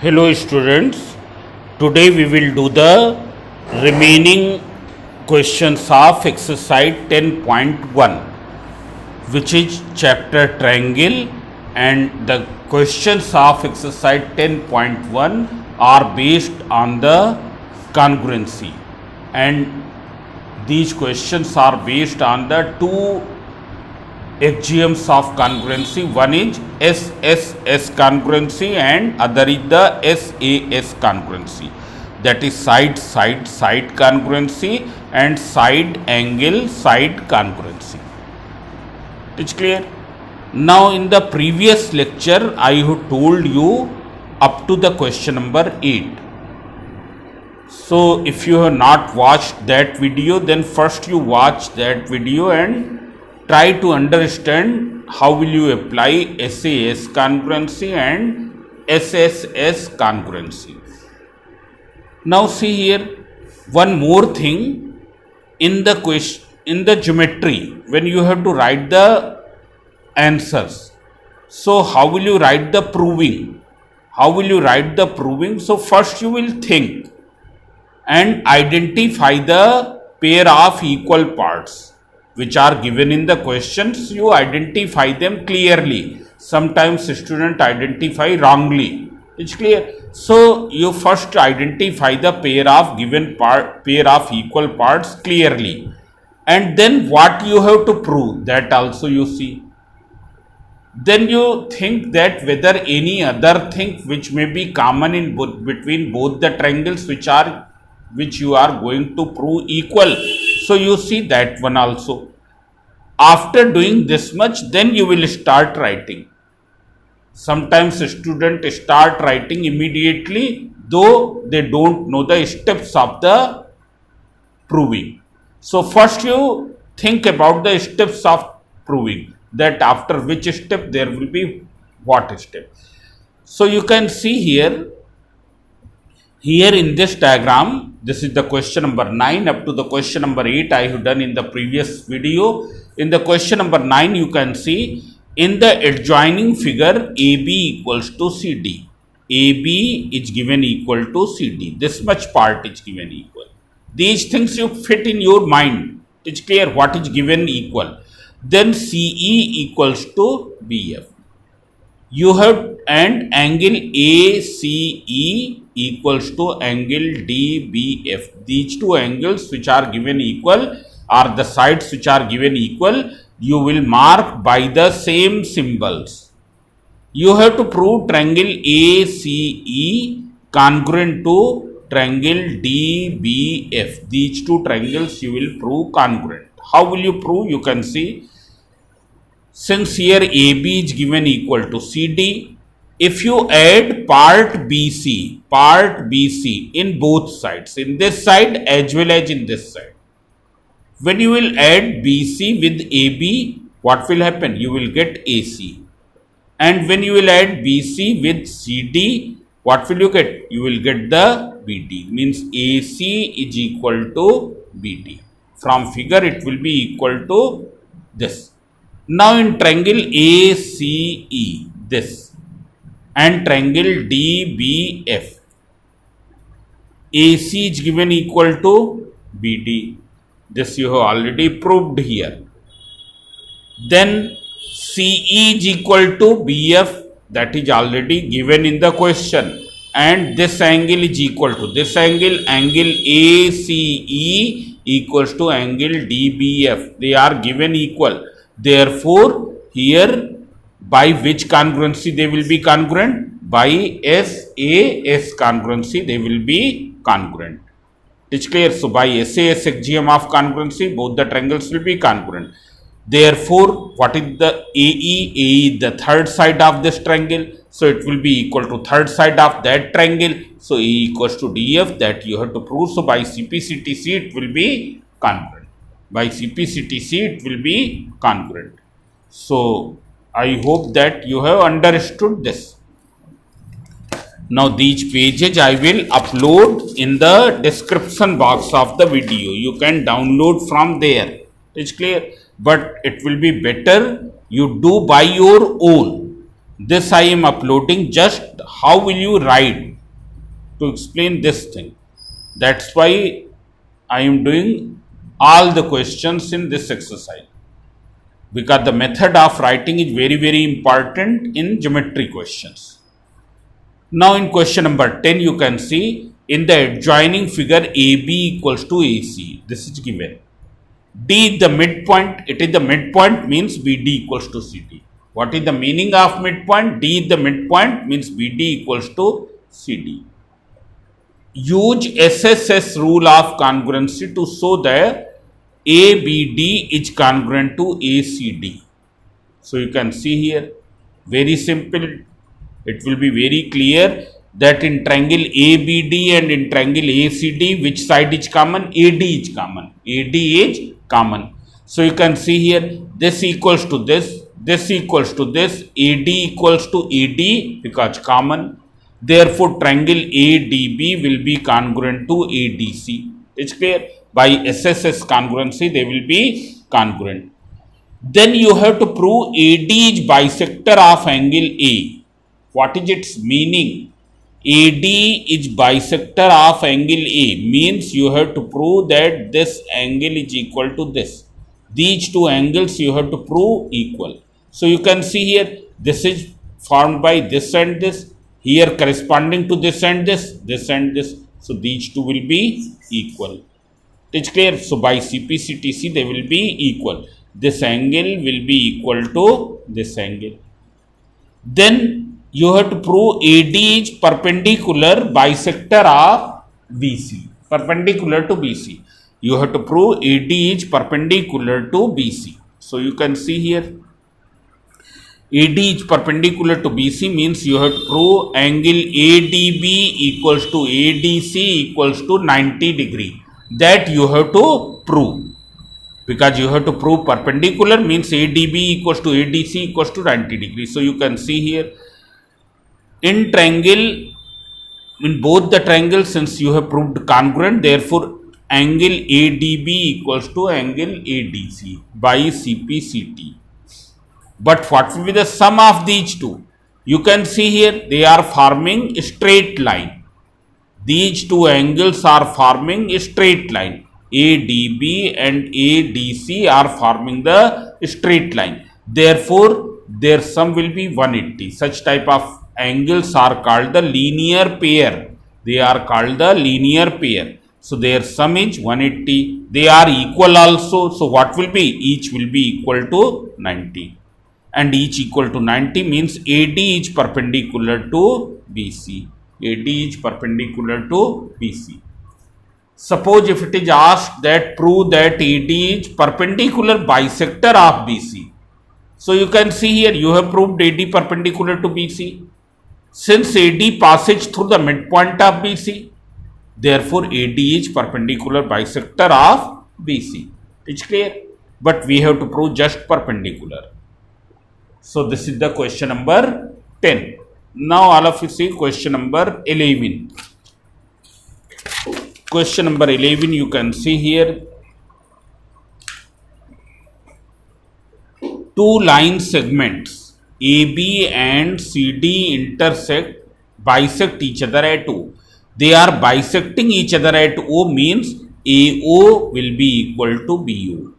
Hello students, today we will do the remaining questions of exercise 10.1 which is chapter triangle, and the questions of exercise 10.1 are based on the congruency, and these questions are based on the two axioms of congruency. One is SSS congruency and other is the SAS congruency, that is side congruency and side congruency. It's clear? Now in the previous lecture I have told you up to the question number 8. So if you have not watched that video, then first you watch that video and try to understand how will you apply SAS congruency and SSS congruency. Now see here, one more thing in the question, in the geometry, when you have to write the answers, so how will you write the proving? How will you write the proving? So first you will think and identify the pair of equal parts which are given in the questions. You identify them clearly. Sometimes students identify wrongly. It's clear? So you first identify the pair of equal parts clearly, and then what you have to prove, that also you see. Then you think that whether any other thing which may be common in between both the triangles which you are going to prove equal. So you see that one also. After doing this much, then you will start writing. Sometimes students start writing immediately, though they don't know the steps of the proving. So first you think about the steps of proving, that after which step there will be what step. So you can see here in this diagram, this is the question number 9 up to the question number 8 I have done in the previous video. In the question number 9 you can see in the adjoining figure AB equals to CD. AB is given equal to CD. This much part is given equal. These things you fit in your mind. It's clear what is given equal. Then CE equals to BF. You have and angle ACE equals to angle DBF. These two angles which are given equal are the sides which are given equal. You will mark by the same symbols. You have to prove triangle ACE congruent to triangle DBF. These two triangles you will prove congruent. How will you prove? You can see, since here AB is given equal to CD, if you add part BC in both sides, in this side as well as in this side, when you will add BC with AB, what will happen? You will get AC. And when you will add BC with CD, what will you get? You will get the BD. Means AC is equal to BD. From figure it will be equal to this. Now in triangle ACE, this, and triangle DBF, AC is given equal to BD. This you have already proved here. Then CE is equal to BF, that is already given in the question. And this angle is equal to this angle ACE equals to angle DBF. They are given equal. Therefore, here by which congruency they will be congruent? By SAS congruency they will be congruent. It's clear? So by SAS axiom of congruency, both the triangles will be congruent. Therefore, what is the AE? AE is the third side of this triangle. So it will be equal to third side of that triangle. So A equals to DF, that you have to prove. So by CPCTC it will be congruent. By CPCTC it will be congruent. So I hope that you have understood this. Now these pages I will upload in the description box of the video. You can download from there. It's clear? But it will be better you do by your own. This I am uploading. Just how will you write to explain this thing? That's why I am doing all the questions in this exercise, because the method of writing is very, very important in geometry questions. Now in question number 10, you can see in the adjoining figure AB equals to AC. This is given. D is the midpoint. It is the midpoint, means BD equals to CD. What is the meaning of midpoint? D is the midpoint, means BD equals to CD. Use SSS rule of congruency to show that ABD is congruent to ACD. So you can see here, very simple. It will be very clear that in triangle ABD and in triangle ACD, which side is common? AD is common. AD is common. So you can see here, this equals to this equals to this, AD equals to AD because common. Therefore, triangle ADB will be congruent to ADC. It's clear? By SSS congruency, they will be congruent. Then you have to prove AD is bisector of angle A. What is its meaning? AD is bisector of angle A, means you have to prove that this angle is equal to this. These two angles you have to prove equal. So you can see here, this is formed by this and this, here corresponding to this and this and this. So these two will be equal. It's clear? So by CPCTC they will be equal. This angle will be equal to this angle. Then you have to prove AD is perpendicular bisector of BC, perpendicular to BC. You have to prove AD is perpendicular to BC. So you can see here, AD is perpendicular to BC means you have to prove angle ADB equals to ADC equals to 90 degree. That you have to prove, because you have to prove perpendicular means ADB equals to ADC equals to 90 degree. So you can see here, in triangle, in both the triangles, since you have proved congruent, therefore angle ADB equals to angle ADC by CPCT. But what will be the sum of these two? You can see here, they are forming a straight line. These two angles are forming a straight line. ADB and ADC are forming the straight line. Therefore, their sum will be 180. Such type of angles are called the linear pair. They are called the linear pair. So their sum is 180. They are equal also. So what will be? Each will be equal to 90. And each equal to 90 means AD is perpendicular to BC. AD is perpendicular to BC. Suppose if it is asked that prove that AD is perpendicular bisector of BC. So you can see here, you have proved AD perpendicular to BC. Since AD passes through the midpoint of BC, therefore AD is perpendicular bisector of BC. It's clear? But we have to prove just perpendicular. So this is the question number 10. Now all of you see question number 11. Question number 11, you can see here, two line segments AB and CD bisect each other at O. They are bisecting each other at O means AO will be equal to BO.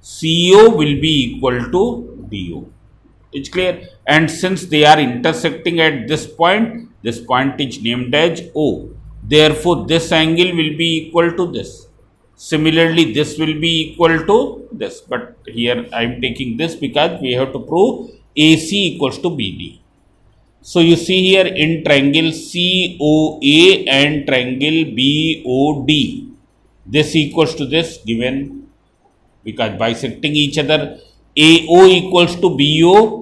CO will be equal to DO. It's clear? And since they are intersecting at this point is named as O. Therefore, this angle will be equal to this. Similarly, this will be equal to this. But here I am taking this because we have to prove AC equals to BD. So you see here in triangle COA and triangle BOD, this equals to this given because bisecting each other. AO equals to BO,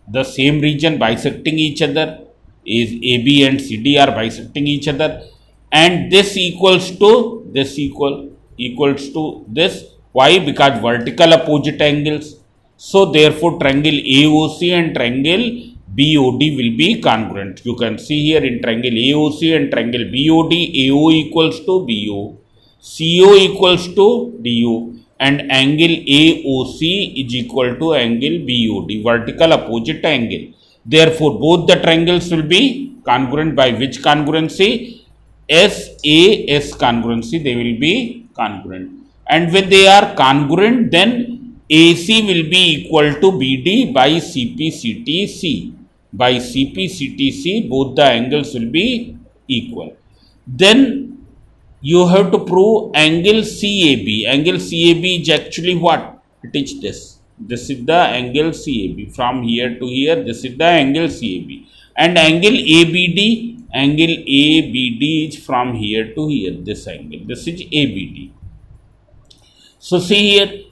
the same region bisecting each other is AB and CD are bisecting each other, and this equals to this equals to this. Why? Because vertical opposite angles. So therefore triangle AOC and triangle BOD will be congruent. You can see here in triangle AOC and triangle BOD, AO equals to BO, CO equals to DO, and angle AOC is equal to angle BOD, vertical opposite angle. Therefore, both the triangles will be congruent by which congruency? SAS congruency, they will be congruent. And when they are congruent, then AC will be equal to BD by CPCTC. By CPCTC, both the angles will be equal. Then you have to prove angle CAB. Angle CAB is actually what? It is this. This is the angle CAB. From here to here, this is the angle CAB. And angle ABD is from here to here, this angle. This is ABD. So see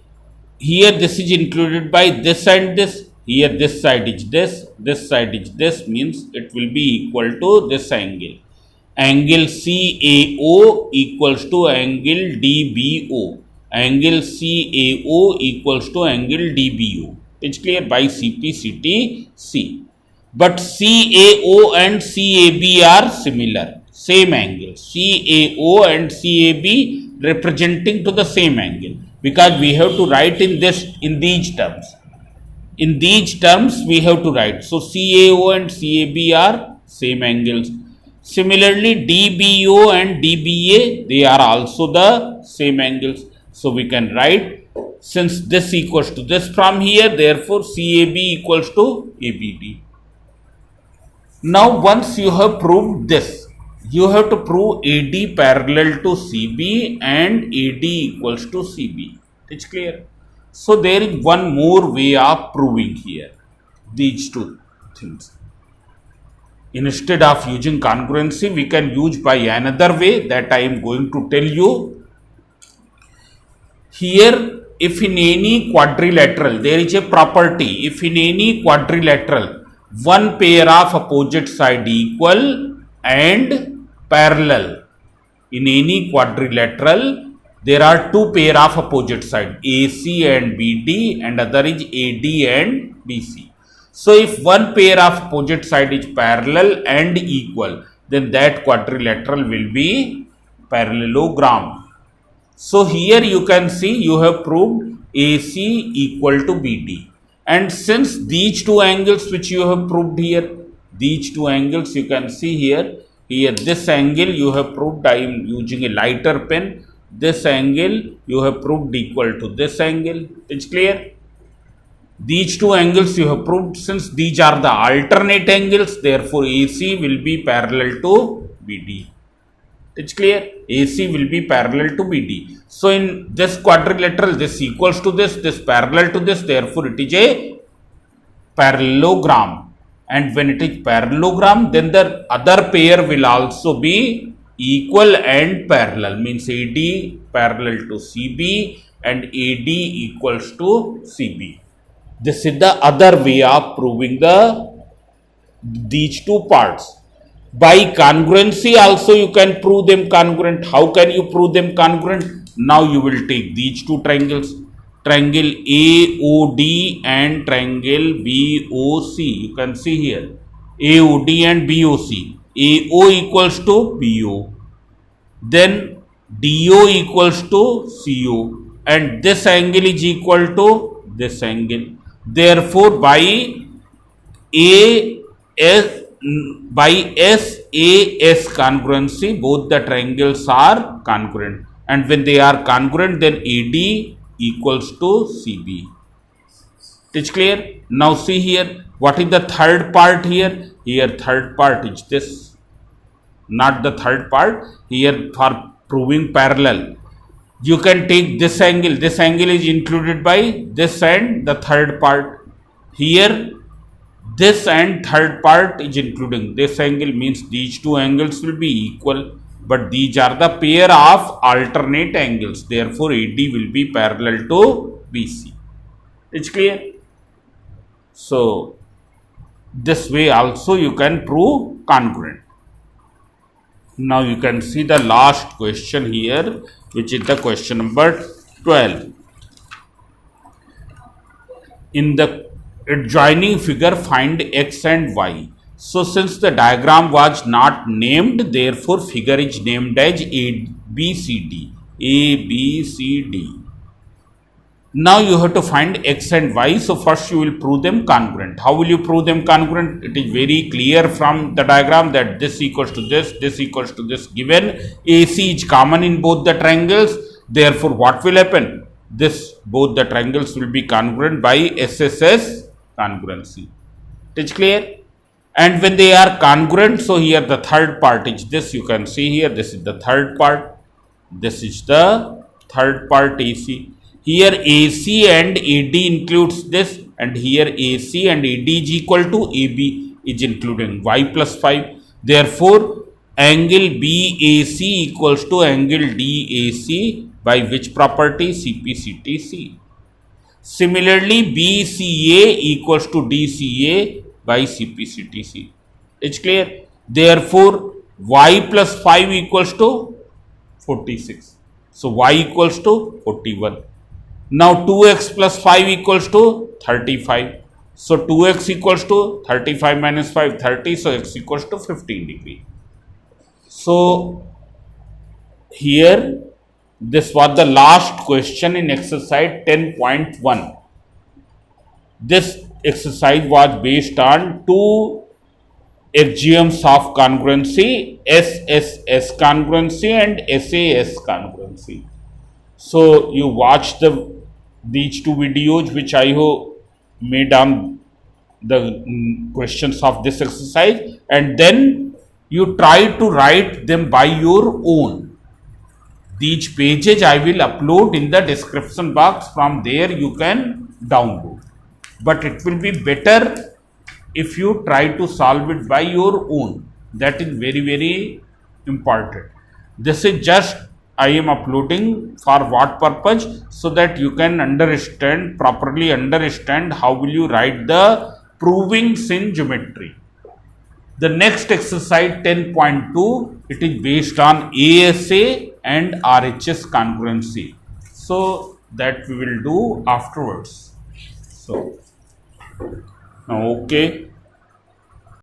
here this is included by this and this. Here this side is this side is this, means it will be equal to this angle. Angle CAO equals to angle DBO. Angle CAO equals to angle DBO. It's clear by CPCTC. But CAO and CAB are similar, same angle. CAO and CAB representing to the same angle, because we have to write in these terms. In these terms we have to write. So CAO and CAB are same angles. Similarly, DBO and DBA, they are also the same angles. So we can write, since this equals to this from here, therefore CAB equals to ABD. Now once you have proved this, you have to prove AD parallel to CB and AD equals to CB. It's clear. So there is one more way of proving here these two things. Instead of using congruency, we can use by another way that I am going to tell you. Here, if in any quadrilateral, there is a property, if in any quadrilateral, one pair of opposite side equal and parallel. In any quadrilateral, there are two pair of opposite side, AC and BD, and other is AD and BC. So if one pair of opposite side is parallel and equal, then that quadrilateral will be parallelogram. So here you can see you have proved AC equal to BD. And since these two angles which you have proved here, these two angles you can see here, this angle you have proved, I am using a lighter pen, this angle you have proved equal to this angle. It's clear? These two angles you have proved, since these are the alternate angles, therefore AC will be parallel to BD. It's clear? AC will be parallel to BD. So in this quadrilateral, this equals to this parallel to this, therefore it is a parallelogram. And when it is parallelogram, then the other pair will also be equal and parallel, means AD parallel to CB and AD equals to CB. This is the other way of proving these two parts. By congruency also you can prove them congruent. How can you prove them congruent? Now you will take these two triangles, triangle AOD and triangle BOC. You can see here AOD and BOC. AO equals to BO. Then DO equals to CO. And this angle is equal to this angle. Therefore, by SAS congruency, both the triangles are congruent. And when they are congruent, then AD equals to CB. It's clear? Now see here, what is the third part here? Here third part is this. Not the third part. Here for proving parallel, you can take this angle is included by this and the third part. Here this and third part is including this angle, means these two angles will be equal, but these are the pair of alternate angles, therefore AD will be parallel to BC. It's clear? So this way also you can prove congruent. Now you can see the last question here, which is the question number 12. In the adjoining figure, find X and Y. So since the diagram was not named, therefore figure is named as ABCD. ABCD. Now you have to find x and y. So first you will prove them congruent. How will you prove them congruent? It is very clear from the diagram that this equals to this equals to this. Given AC is common in both the triangles, therefore what will happen? Both the triangles will be congruent by SSS congruency. It is clear? And when they are congruent, so here the third part is this. You can see here, this is the third part. This is the third part AC. Here AC and AD includes this, and here AC and AD is equal to AB is including y plus 5. Therefore, angle BAC equals to angle DAC by which property? CPCTC. Similarly, BCA equals to DCA by CPCTC. It's clear? Therefore, y plus 5 equals to 46. So, y equals to 41. Now, 2x plus 5 equals to 35. So, 2x equals to 35 minus 5, 30. So, x equals to 15 degree. So, here this was the last question in exercise 10.1. This exercise was based on two axioms of congruency, SSS congruency and SAS congruency. So you watch these two videos which I have made on the questions of this exercise, and then you try to write them by your own. These pages I will upload in the description box. From there you can download. But it will be better if you try to solve it by your own. That is very, very important. This is just I am uploading for what purpose? So that you can properly understand how will you write the provings in geometry. The next exercise 10.2, it is based on ASA and RHS congruency. So that we will do afterwards. So now okay.